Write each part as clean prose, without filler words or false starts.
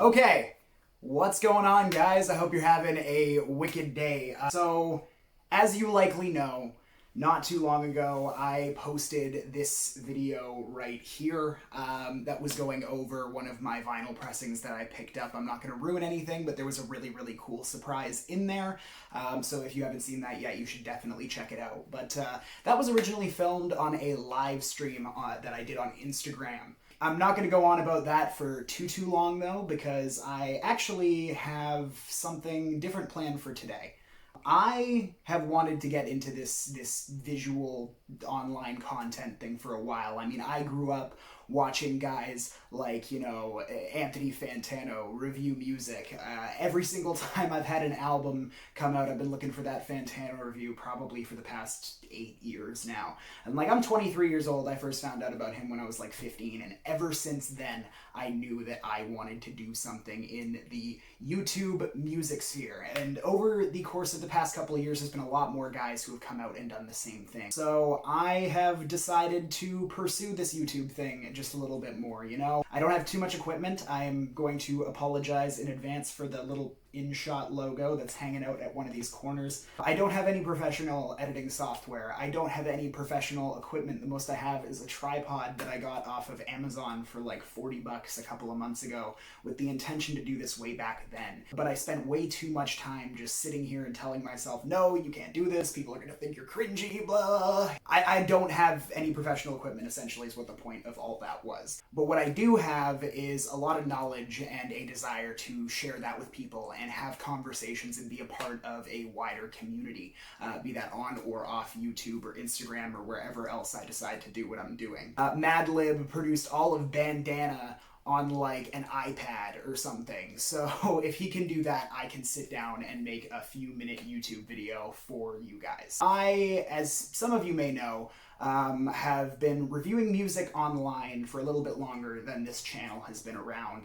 Okay, what's going on, guys? I hope you're having a wicked day. So, as you likely know, not too long ago, I posted this video right here that was going over one of my vinyl pressings that I picked up. I'm not going to ruin anything, but there was a really, really cool surprise in there. So if you haven't seen that yet, you should definitely check it out. But that was originally filmed on a live stream that I did on Instagram. I'm not going to go on about that for too long, though, because I actually have something different planned for today. I have wanted to get into this visual online content thing for a while. I mean, I grew up watching guys like, Anthony Fantano review music. Every single time I've had an album come out, I've been looking for that Fantano review probably for the past 8 years now. And I'm 23 years old. I first found out about him when I was 15, and ever since then, I knew that I wanted to do something in the YouTube music sphere. And over the course of the past couple of years, there's been a lot more guys who have come out and done the same thing. So I have decided to pursue this YouTube thing just a little bit more, I don't have too much equipment. I'm going to apologize in advance for the little InShot logo that's hanging out at one of these corners. I don't have any professional editing software. I don't have any professional equipment. The most I have is a tripod that I got off of Amazon for $40 a couple of months ago with the intention to do this way back then. But I spent way too much time just sitting here and telling myself, no, you can't do this. People are going to think you're cringy, blah. I don't have any professional equipment, essentially, is what the point of all that was. But what I do have is a lot of knowledge and a desire to share that with people and have conversations and be a part of a wider community, be that on or off YouTube or Instagram or wherever else I decide to do what I'm doing. Madlib produced all of Bandana on an iPad or something. So if he can do that, I can sit down and make a few-minute YouTube video for you guys. I, as some of you may know, have been reviewing music online for a little bit longer than this channel has been around.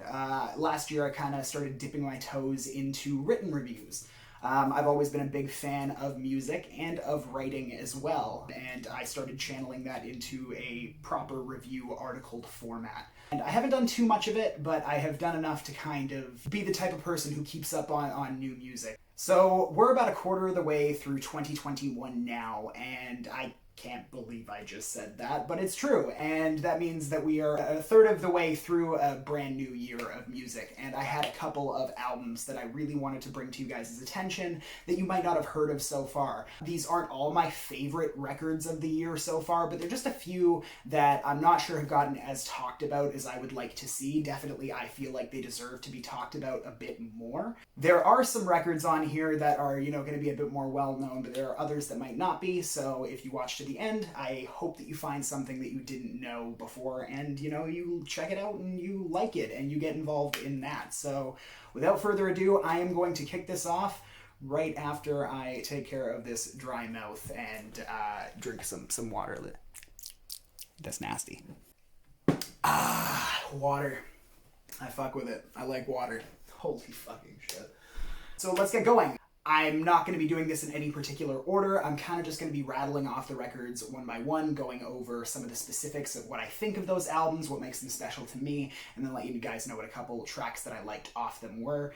Last year I kind of started dipping my toes into written reviews. I've always been a big fan of music and of writing as well, and I started channeling that into a proper review articled format. And I haven't done too much of it, but I have done enough to kind of be the type of person who keeps up on new music. So we're about a quarter of the way through 2021 now, and I can't believe I just said that, but it's true, and that means that we are a third of the way through a brand new year of music, and I had a couple of albums that I really wanted to bring to you guys' attention that you might not have heard of so far. These aren't all my favorite records of the year so far, but they're just a few that I'm not sure have gotten as talked about as I would like to see. Definitely, I feel like they deserve to be talked about a bit more. There are some records on here that are, going to be a bit more well-known, but there are others that might not be, so if you watch to the end, I hope that you find something that you didn't know before and, you check it out and you like it and you get involved in that. So without further ado, I am going to kick this off right after I take care of this dry mouth and drink some water. That's nasty. Water. I fuck with it. I like water. Holy fucking shit. So let's get going. I'm not going to be doing this in any particular order. I'm kind of just going to be rattling off the records one by one, going over some of the specifics of what I think of those albums, what makes them special to me, and then let you guys know what a couple tracks that I liked off them were.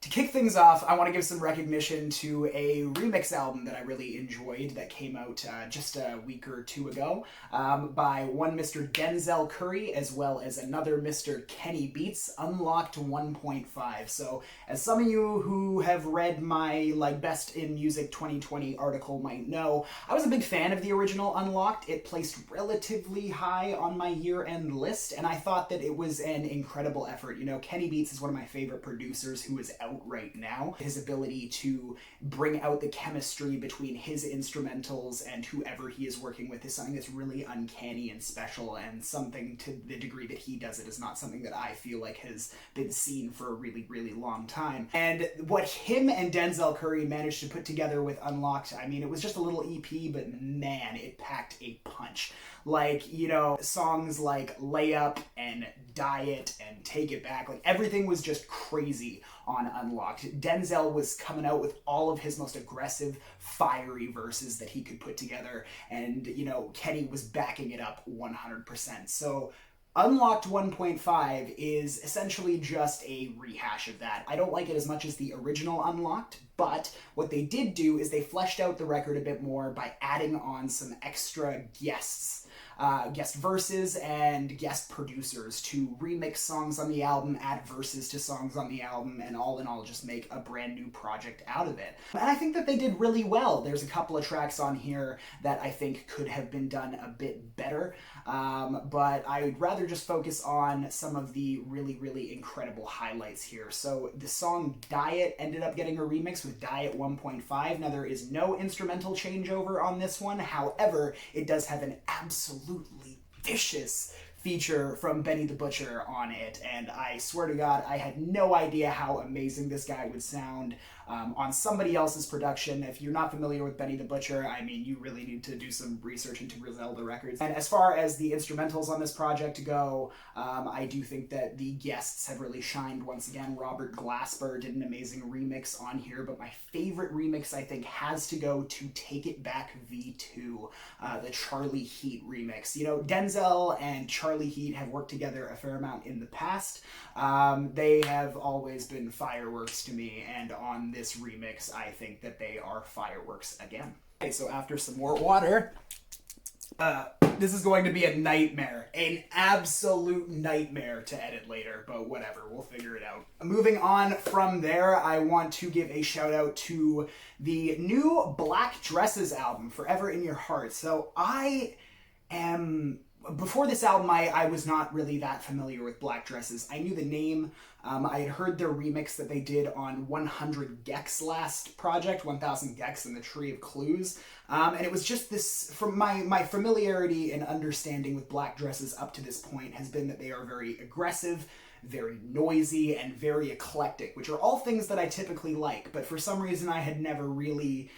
To kick things off, I want to give some recognition to a remix album that I really enjoyed that came out just a week or two ago by one Mr. Denzel Curry as well as another Mr. Kenny Beats, Unlocked 1.5. So as some of you who have read my Best in Music 2020 article might know, I was a big fan of the original Unlocked. It placed relatively high on my year-end list, and I thought that it was an incredible effort. Kenny Beats is one of my favorite producers who is out right now. His ability to bring out the chemistry between his instrumentals and whoever he is working with is something that's really uncanny and special, and something to the degree that he does it is not something that I feel like has been seen for a really, really long time. And what him and Denzel Curry managed to put together with Unlocked, I mean, it was just a little EP, but man, it packed a punch. Songs like Layup and Diet and Take It Back, everything was just crazy on Unlocked. Denzel was coming out with all of his most aggressive, fiery verses that he could put together, and, Kenny was backing it up 100%. So Unlocked 1.5 is essentially just a rehash of that. I don't like it as much as the original Unlocked, but what they did do is they fleshed out the record a bit more by adding on some extra guests. Guest verses and guest producers to remix songs on the album, add verses to songs on the album, and all in all just make a brand new project out of it. And I think that they did really well. There's a couple of tracks on here that I think could have been done a bit better, but I would rather just focus on some of the really, really incredible highlights here. So the song Diet ended up getting a remix with Diet 1.5. Now there is no instrumental changeover on this one. However, it does have an absolutely vicious feature from Benny the Butcher on it, and I swear to God, I had no idea how amazing this guy would sound on somebody else's production. If you're not familiar with Benny the Butcher, I mean, you really need to do some research into Griselda Records. And as far as the instrumentals on this project go, I do think that the guests have really shined once again. Robert Glasper did an amazing remix on here, but my favorite remix, I think, has to go to Take It Back V2, the Charlie Heat remix. You know, Denzel and Charlie Heat have worked together a fair amount in the past. They have always been fireworks to me, and on this remix, I think that they are fireworks again. Okay, so after some more water, this is going to be a nightmare. An absolute nightmare to edit later, but whatever, we'll figure it out. Moving on from there, I want to give a shout out to the new Black Dresses album, Forever in Your Heart. So before this album, I was not really that familiar with Black Dresses. I knew the name. I had heard their remix that they did on 100 Gex last project, 1000 Gex and the Tree of Clues. And it was just this, from my familiarity and understanding with Black Dresses up to this point has been that they are very aggressive, very noisy, and very eclectic, which are all things that I typically like, but for some reason I had never really,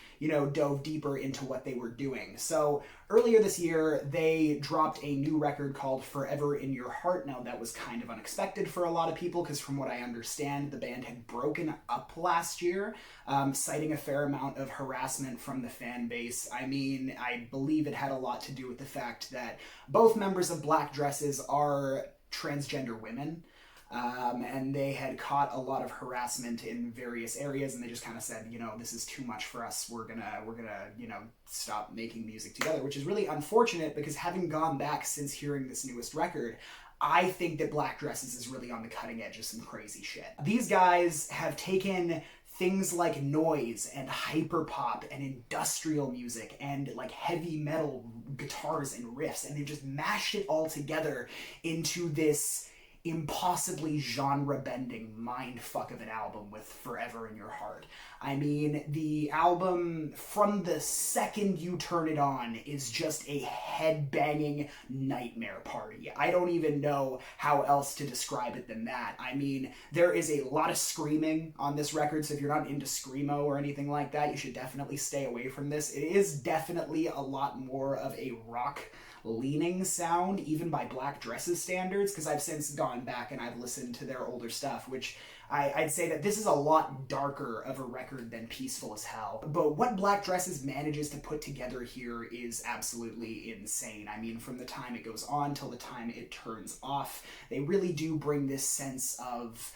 dove deeper into what they were doing. So earlier this year, they dropped a new record called Forever in Your Heart. Now that was kind of unexpected for a lot of people, because from what I understand, the band had broken up last year, citing a fair amount of harassment from the fan base. I mean, I believe it had a lot to do with the fact that both members of Black Dresses are transgender women. And they had caught a lot of harassment in various areas, and they just kind of said, this is too much for us. We're gonna, stop making music together, which is really unfortunate, because having gone back since hearing this newest record, I think that Black Dresses is really on the cutting edge of some crazy shit. These guys have taken things like noise and hyperpop and industrial music and like heavy metal guitars and riffs, and they just mashed it all together into this impossibly genre-bending mindfuck of an album with Forever in Your Heart. I mean, the album, from the second you turn it on, is just a head-banging nightmare party. I don't even know how else to describe it than that. I mean, there is a lot of screaming on this record, so if you're not into screamo or anything like that, you should definitely stay away from this. It is definitely a lot more of a rock leaning sound, even by Black Dresses standards, because I've since gone back and I've listened to their older stuff, which I'd say that this is a lot darker of a record than Peaceful as Hell. But what Black Dresses manages to put together here is absolutely insane. I mean, from the time it goes on till the time it turns off, they really do bring this sense of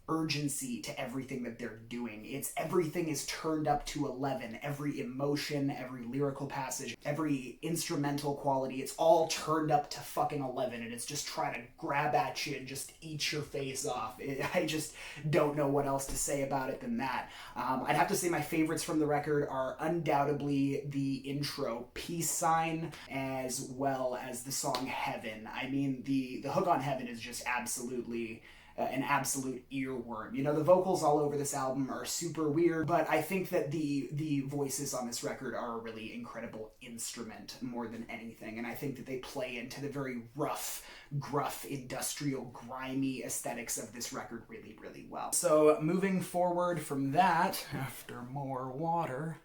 urgency to everything that they're doing. Everything is turned up to 11. Every emotion, every lyrical passage, every instrumental quality, it's all turned up to fucking 11, and it's just trying to grab at you and just eat your face off. I just don't know what else to say about it than that. I'd have to say my favorites from the record are undoubtedly the intro, Peace Sign, as well as the song Heaven. I mean, the hook on Heaven is just absolutely an absolute earworm. The vocals all over this album are super weird, but I think that the voices on this record are a really incredible instrument more than anything, and I think that they play into the very rough, gruff, industrial, grimy aesthetics of this record really, really well. So moving forward from that, after more water,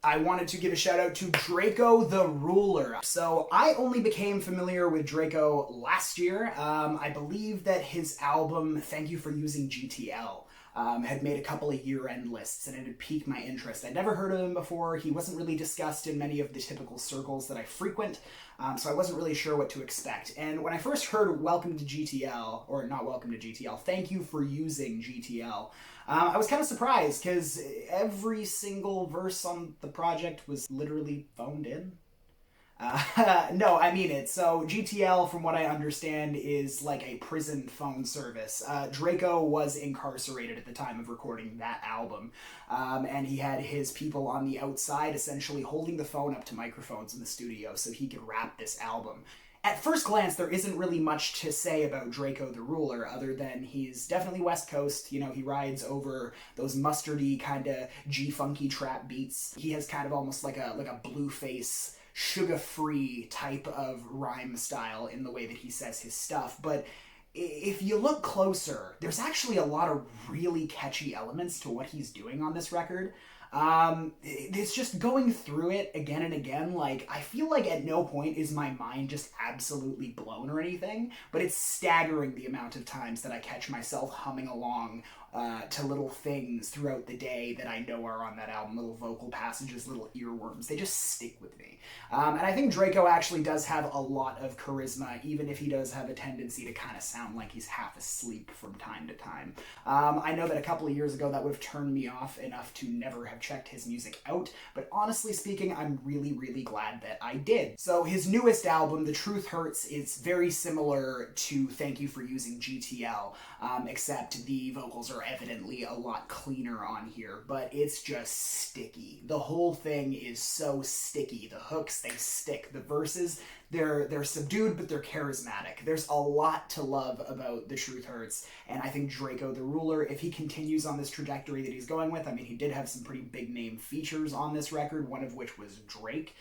I wanted to give a shout out to Drakeo the Ruler. So I only became familiar with Drakeo last year. I believe that his album, Thank You for Using GTL, had made a couple of year-end lists, and it had piqued my interest. I'd never heard of him before. He wasn't really discussed in many of the typical circles that I frequent, so I wasn't really sure what to expect. And when I first heard Welcome to GTL, or not Welcome to GTL, Thank You for Using GTL, I was kind of surprised, because every single verse on the project was literally phoned in. No, I mean it. So GTL, from what I understand, is like a prison phone service. Drakeo was incarcerated at the time of recording that album, and he had his people on the outside essentially holding the phone up to microphones in the studio so he could rap this album. At first glance, there isn't really much to say about Drakeo the Ruler, other than he's definitely West Coast. You know, he rides over those mustardy kind of G-funky trap beats. He has kind of almost like a Blueface, sugar-free type of rhyme style in the way that he says his stuff. But if you look closer, there's actually a lot of really catchy elements to what he's doing on this record. It's just going through it again and again, like, I feel like at no point is my mind just absolutely blown or anything, but it's staggering the amount of times that I catch myself humming along to little things throughout the day that I know are on that album, little vocal passages, little earworms. They just stick with me. And I think Drakeo actually does have a lot of charisma, even if he does have a tendency to kind of sound like he's half asleep from time to time. I know that a couple of years ago that would have turned me off enough to never have checked his music out, but honestly speaking, I'm really, really glad that I did. So his newest album, The Truth Hurts, is very similar to Thank You for Using GTL, except the vocals are evidently a lot cleaner on here, but it's just sticky. The whole thing is so sticky. The hooks, they stick. The verses, they're subdued, but they're charismatic. There's a lot to love about The Truth Hurts, and I think Drakeo the Ruler, if he continues on this trajectory that he's going with, I mean, he did have some pretty big name features on this record, one of which was Drake.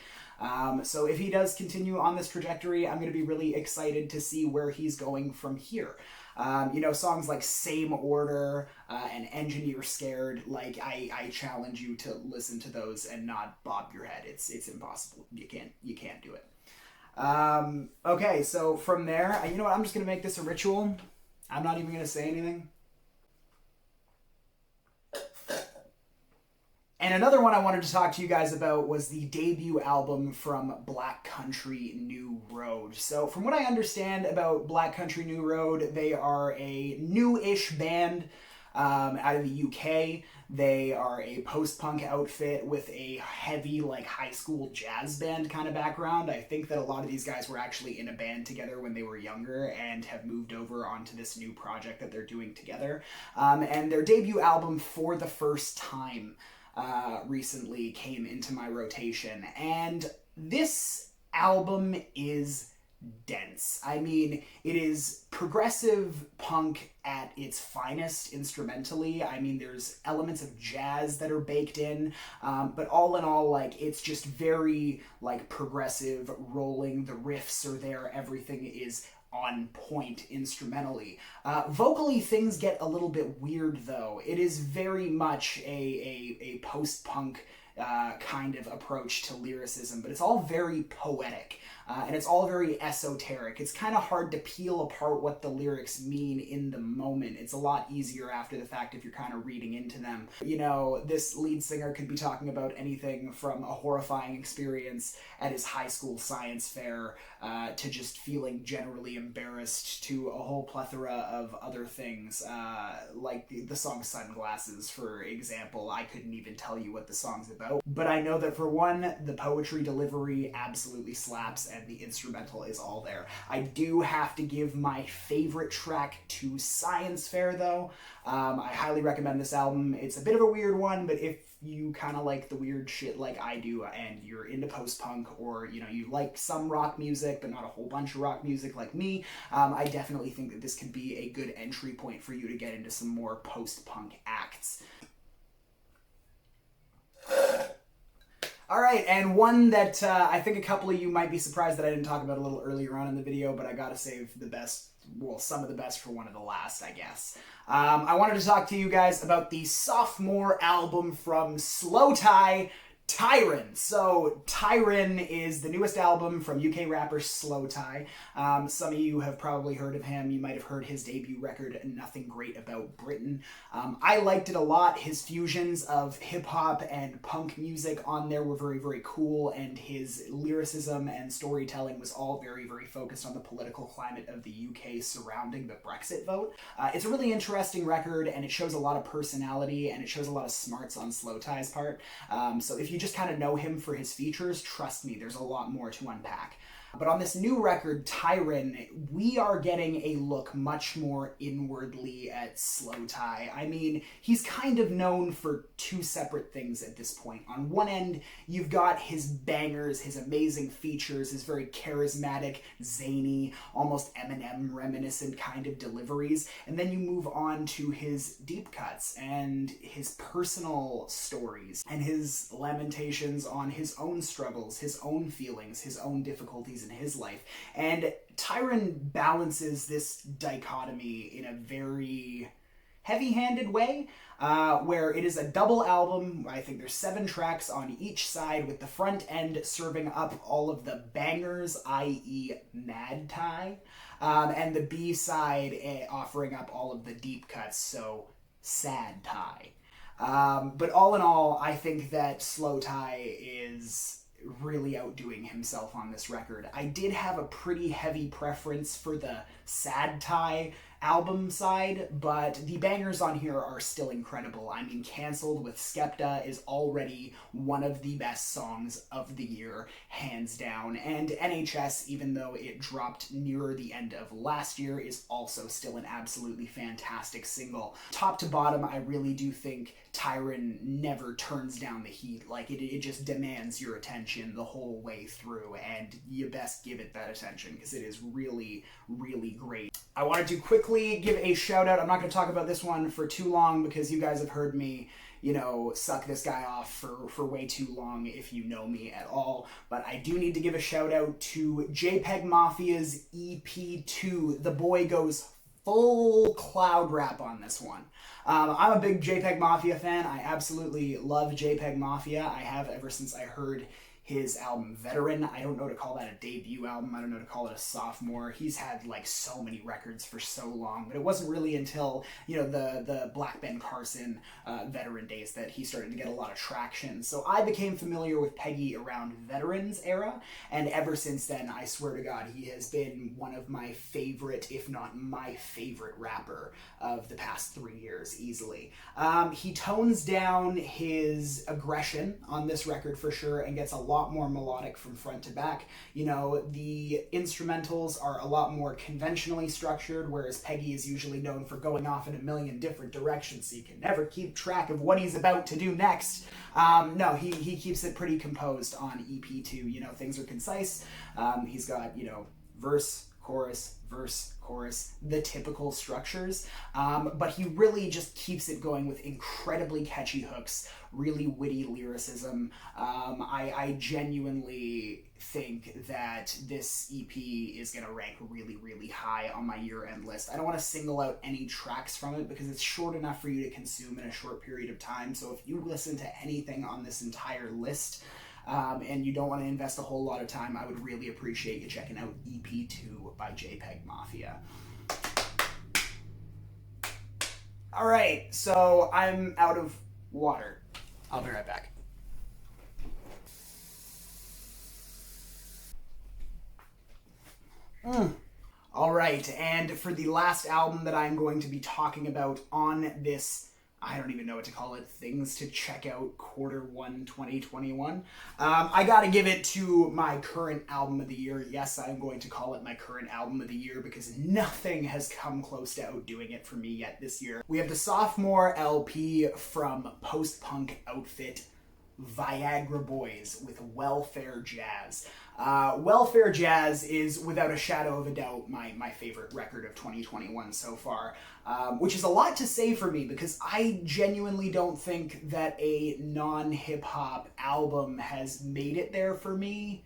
So if he does continue on this trajectory, I'm going to be really excited to see where he's going from here. You know, songs like Same Order and Engineer Scared, like, I challenge you to listen to those and not bob your head. It's impossible. You can't do it. Okay, so from there, you know what, I'm just going to make this a ritual. I'm not even going to say anything. And another one I wanted to talk to you guys about was the debut album from Black Country New Road. So from what I understand about Black Country New Road, they are a new-ish band out of the UK. They are a post-punk outfit with a heavy, like, high school jazz band kind of background. I think that a lot of these guys were actually in a band together when they were younger and have moved over onto this new project that they're doing together. And their debut album, For the First Time, recently came into my rotation, and this album is dense. I mean, it is progressive punk at its finest instrumentally. I mean, there's elements of jazz that are baked in, but all in all, like, it's just very, like, progressive, rolling. The riffs are there. Everything is on point instrumentally. Vocally, things get a little bit weird, though. It is very much a post-punk kind of approach to lyricism, but it's all very poetic. And it's all very esoteric. It's kind of hard to peel apart what the lyrics mean in the moment. It's a lot easier after the fact if you're kind of reading into them. You know, this lead singer could be talking about anything from a horrifying experience at his high school science fair to just feeling generally embarrassed, to a whole plethora of other things, like the song Sunglasses, for example. I couldn't even tell you what the song's about, but I know that for one, the poetry delivery absolutely slaps, and the instrumental is all there. I do have to give my favorite track to Science Fair, though. I highly recommend this album. It's a bit of a weird one, but if you kind of like the weird shit like I do, and you're into post-punk, or, you know, you like some rock music, but not a whole bunch of rock music like me, I definitely think that this could be a good entry point for you to get into some more post-punk acts. All right, and one that I think a couple of you might be surprised that I didn't talk about a little earlier on in the video, but I gotta save the best, well, some of the best for one of the last, I guess. I wanted to talk to you guys about the sophomore album from Slowthai, TYRON. So TYRON is the newest album from UK rapper Slowthai. Some of you have probably heard of him. You might have heard his debut record, Nothing Great About Britain. I liked it a lot. His fusions of hip-hop and punk music on there were very, very cool, and his lyricism and storytelling was all very, very focused on the political climate of the UK surrounding the Brexit vote. It's a really interesting record, and it shows a lot of personality, and it shows a lot of smarts on Slowthai's part. So if you just kind of know him for his features, trust me, there's a lot more to unpack. But on this new record, TYRON, we are getting a look much more inwardly at Slowthai. I mean, he's kind of known for two separate things at this point. On one end, you've got his bangers, his amazing features, his very charismatic, zany, almost Eminem reminiscent kind of deliveries. And then you move on to his deep cuts and his personal stories and his lamentations on his own struggles, his own feelings, his own difficulties in his life. And TYRON balances this dichotomy in a very heavy-handed way, where it is a double album. I think there's 7 tracks on each side, with the front end serving up all of the bangers, i.e. Mad Thai, and the B side offering up all of the deep cuts, so Sad Thai. But all in all, I think that Slowthai is really outdoing himself on this record. I did have a pretty heavy preference for the Sad Thai album side, but the bangers on here are still incredible. I mean, Cancelled with Skepta is already one of the best songs of the year, hands down, and NHS, even though it dropped nearer the end of last year, is also still an absolutely fantastic single. Top to bottom, I really do think TYRON never turns down the heat. Like, it just demands your attention the whole way through, and you best give it that attention, because it is really, really great. I wanted to quickly give a shout out. I'm not going to talk about this one for too long, because you guys have heard me, you know, suck this guy off for way too long if you know me at all. But I do need to give a shout out to JPEGMAFIA's EP2. The boy goes full cloud rap on this one. I'm a big JPEGMAFIA fan. I absolutely love JPEGMAFIA. I have ever since I heard his album Veteran. I don't know to call that a debut album. I don't know to call it a sophomore. He's had like so many records for so long, but it wasn't really until, you know, the Black Ben Carson Veteran days that he started to get a lot of traction. So I became familiar with Peggy around Veteran's era, and ever since then, I swear to God, he has been one of my favorite, if not my favorite rapper of the past 3 years, easily. He tones down his aggression on this record for sure, and gets a lot more melodic from front to back. You know, the instrumentals are a lot more conventionally structured, whereas Peggy is usually known for going off in a million different directions, so you can never keep track of what he's about to do next. No, he keeps it pretty composed on EP2. You know, things are concise. He's got, you know, verse, chorus, verse, chorus, the typical structures, but he really just keeps it going with incredibly catchy hooks, really witty lyricism. I genuinely think that this EP is going to rank really, really high on my year-end list. I don't want to single out any tracks from it because it's short enough for you to consume in a short period of time, so if you listen to anything on this entire list, and you don't want to invest a whole lot of time, I would really appreciate you checking out EP2 by JPEGMAFIA. Alright, so I'm out of water. I'll be right back. Alright, and for the last album that I'm going to be talking about on this, I don't even know what to call it, things to check out Q1 2021. I gotta give it to my current album of the year. Yes, I'm going to call it my current album of the year because nothing has come close to outdoing it for me yet this year. We have the sophomore LP from post-punk outfit Viagra Boys with Welfare Jazz. Welfare Jazz is, without a shadow of a doubt, my favorite record of 2021 so far, which is a lot to say for me because I genuinely don't think that a non-hip-hop album has made it there for me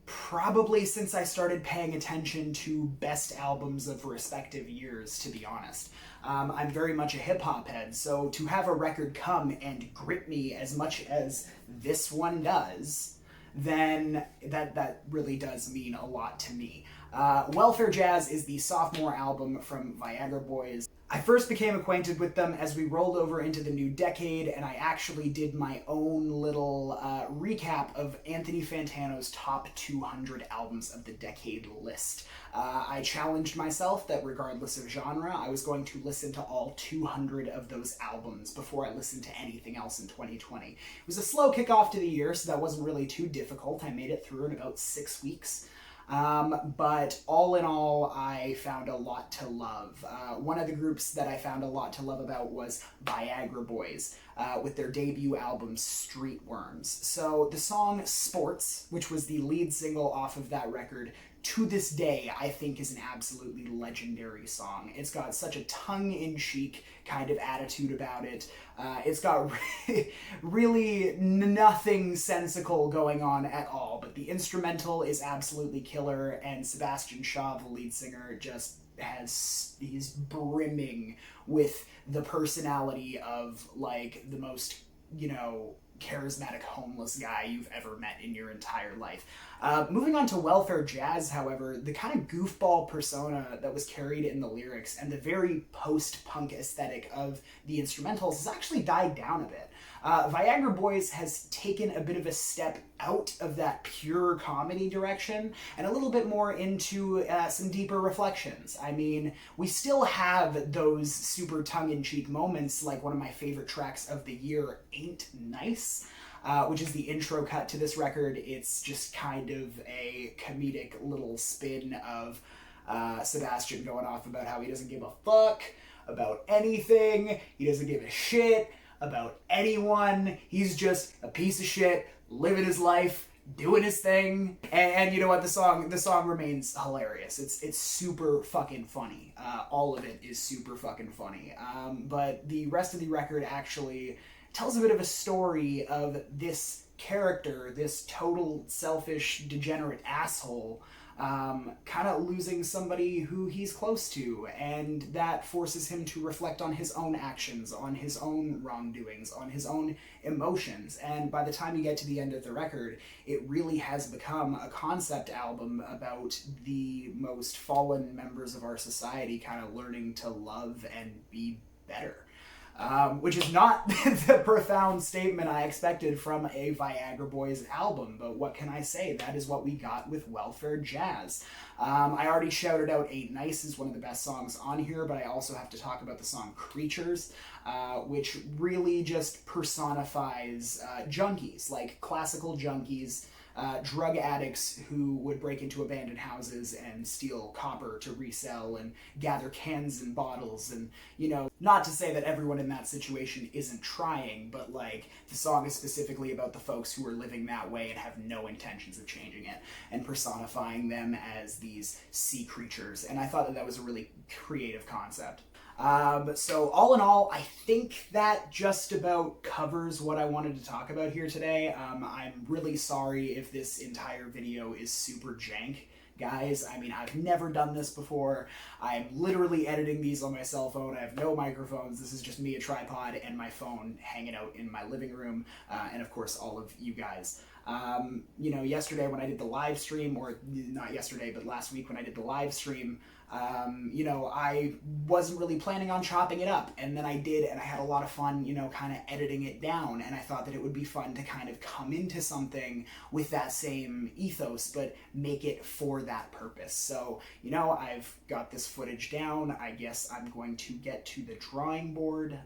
probably since I started paying attention to best albums of respective years, to be honest. I'm very much a hip-hop head, so to have a record come and grip me as much as this one does, then that really does mean a lot to me. Welfare Jazz is the sophomore album from Viagra Boys. I first became acquainted with them as we rolled over into the new decade, and I actually did my own little recap of Anthony Fantano's top 200 albums of the decade list. I challenged myself that regardless of genre, I was going to listen to all 200 of those albums before I listened to anything else in 2020. It was a slow kickoff to the year, so that wasn't really too difficult. I made it through in about 6 weeks. But all in all, I found a lot to love. One of the groups that I found a lot to love about was Viagra Boys, with their debut album Streetworms. So the song Sports, which was the lead single off of that record, to this day, I think is an absolutely legendary song. It's got such a tongue-in-cheek kind of attitude about it. It's got really nothing sensical going on at all, but the instrumental is absolutely killer, and Sebastian Shaw, the lead singer, just he's brimming with the personality of, like, the most, charismatic homeless guy you've ever met in your entire life. Moving on to Welfare Jazz, however, the kind of goofball persona that was carried in the lyrics and the very post-punk aesthetic of the instrumentals has actually died down a bit. Viagra Boys has taken a bit of a step out of that pure comedy direction and a little bit more into some deeper reflections. I mean, we still have those super tongue-in-cheek moments, like one of my favorite tracks of the year, Ain't Nice, which is the intro cut to this record. It's just kind of a comedic little spin of Sebastian going off about how he doesn't give a fuck about anything, he doesn't give a shit about anyone, he's just a piece of shit, living his life, doing his thing, and you know what, the song remains hilarious. It's super fucking funny. All of it is super fucking funny. But the rest of the record actually tells a bit of a story of this character, this total selfish, degenerate asshole, kind of losing somebody who he's close to, and that forces him to reflect on his own actions, on his own wrongdoings, on his own emotions. And by the time you get to the end of the record, it really has become a concept album about the most fallen members of our society kind of learning to love and be better. Which is not the profound statement I expected from a Viagra Boys album, but what can I say? That is what we got with Welfare Jazz. I already shouted out Ain't Nice is one of the best songs on here, but I also have to talk about the song Creatures, which really just personifies junkies, like classical junkies, drug addicts who would break into abandoned houses and steal copper to resell and gather cans and bottles, and, not to say that everyone in that situation isn't trying, but, like, the song is specifically about the folks who are living that way and have no intentions of changing it, and personifying them as these sea creatures, and I thought that was a really creative concept. So all in all, I think that just about covers what I wanted to talk about here today. I'm really sorry if this entire video is super jank, guys. I mean, I've never done this before. I'm literally editing these on my cell phone. I have no microphones. This is just me, a tripod, and my phone hanging out in my living room, and of course all of you guys. Yesterday when I did the live stream, or not yesterday, but last week when I did the live stream, I wasn't really planning on chopping it up, and then I did, and I had a lot of fun, kind of editing it down, and I thought that it would be fun to kind of come into something with that same ethos, but make it for that purpose. So, I've got this footage down. I guess I'm going to get to the drawing board.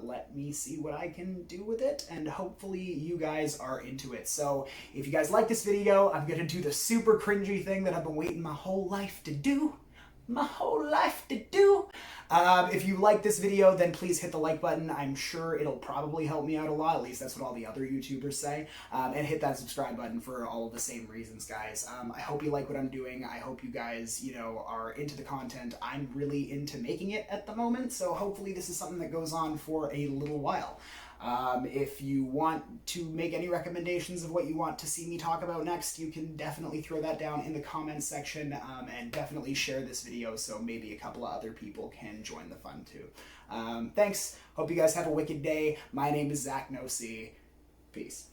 Let me see what I can do with it, and hopefully you guys are into it. So, if you guys like this video, I'm gonna do the super cringy thing that I've been waiting my whole life to do. If you like this video, then please hit the like button. I'm sure it'll probably help me out a lot. At least that's what all the other YouTubers say. And hit that subscribe button for all of the same reasons, guys. I hope you like what I'm doing. I hope you guys, are into the content. I'm really into making it at the moment, so hopefully this is something that goes on for a little while. If you want to make any recommendations of what you want to see me talk about next, you can definitely throw that down in the comments section, and definitely share this video so maybe a couple of other people can join the fun too. Thanks. Hope you guys have a wicked day. My name is Zach Nosey. Peace.